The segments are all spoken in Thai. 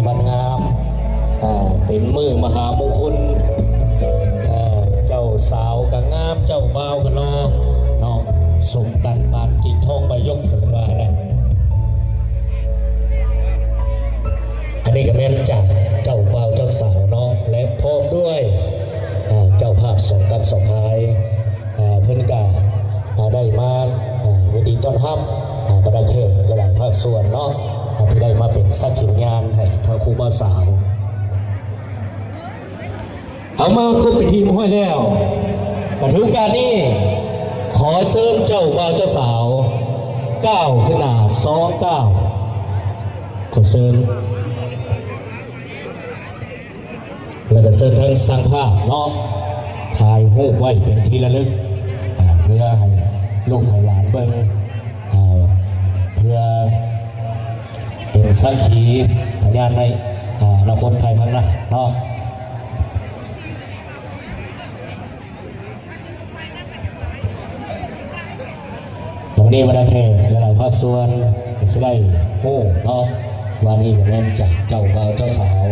มันงามเป็นมือมหามงคลเจ้าสาวกับงามเจ้าบ่าวกับรอเนาะสมกันบานกิ่งทองใบยกเป็นว่าแหละอันนี้ก็แม่นจากเจ้าบ่าวเจ้าสาวเนาะและพร้อมด้วยเจ้าภาพสองกันสองพายเพื่อนกาได้มายินดีต้อนรับบรรดาเขตหลายภาคส่วนเนาะที่ได้มาเป็นสักขีพยานให้ทางครูบ่าวสาวเอามาครบเป็นทีมห้อยแล้วกระถึงการนี้ขอเสริมเจ้าบ่าวเจ้าสาวก้าวขึ้นหน้า29ขอเสริมแล้วก็เสริมทั้งสร้างภาพเนาะถ่ายรูปไว้เป็นที่ระลึกเพื่อให้ลูกให้หลานเบิ่งเพื่อเป็นสักขีพยานในอนาคตภายภาคหน้าเนาะวันนี้มาได้แค่หลายภาคส่วนก็จะได้โอ้เนาะวันนี้ก็เริ่มจากเจ้าบ่าวเจ้าสาว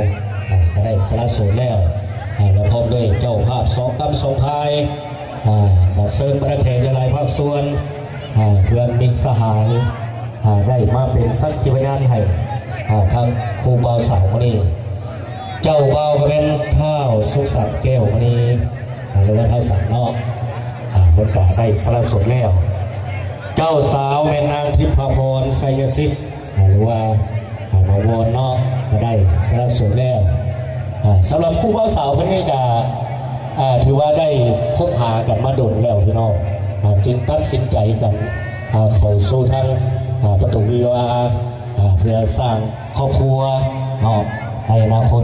ก็ได้สละโสดแล้วแล้วพร้อมด้วยเจ้าภาพสองกำสองพายก็เสริมมาได้แค่หลายภาคส่วนเพื่อนมิตรสหายได้มาเป็นสักขีพยานให้ทางครูบ่าวสาววันนี้เจ้าบ่าวก็เป็นเท้าสุขสันต์แก้ววันนี้หรือว่าเท้าสันเนาะคนป่าได้สละโสดแล้วเจ้าสาวแม่นางทิพพรไสยสิทธิ์หรือว่าน้องวอนเนาะก็ได้สละโสดแล้วสำหรับคู่บ่าวสาวคนนี้ก็ถือว่าได้คบหากันมาโดนแล้วพี่น้องจึงตัดสินใจกันเข้าสู่ทางประตูวิวาเพื่อสร้างครอบครัวเนาะในอนาคต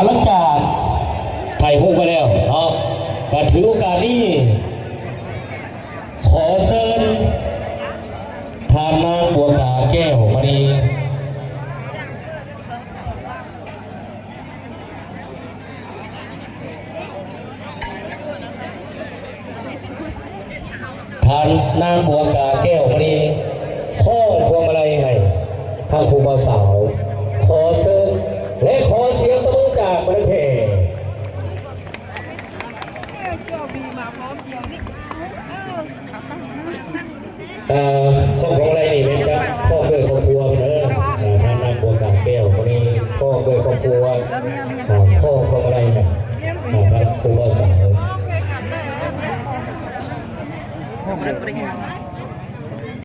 หลังจากถ่ายรูปไปแล้วเนาะก็ถือโอกาสนี้ขอเชิญทานนางบัวกาแก้วมณีทานนางบัวกาแก้วมณีข้องพวงมาลัยให้ทางครูบ่าวสาวขอเชิญและขอเสียงตบมือจากประเทศข้อของอะไรนี่เป็นครับข้อด้วยครอบครัวเนอะทางนางบัวกาแก้วคนนี้ข้อด้วยครอบครัวข้อของอะไรเนี่ย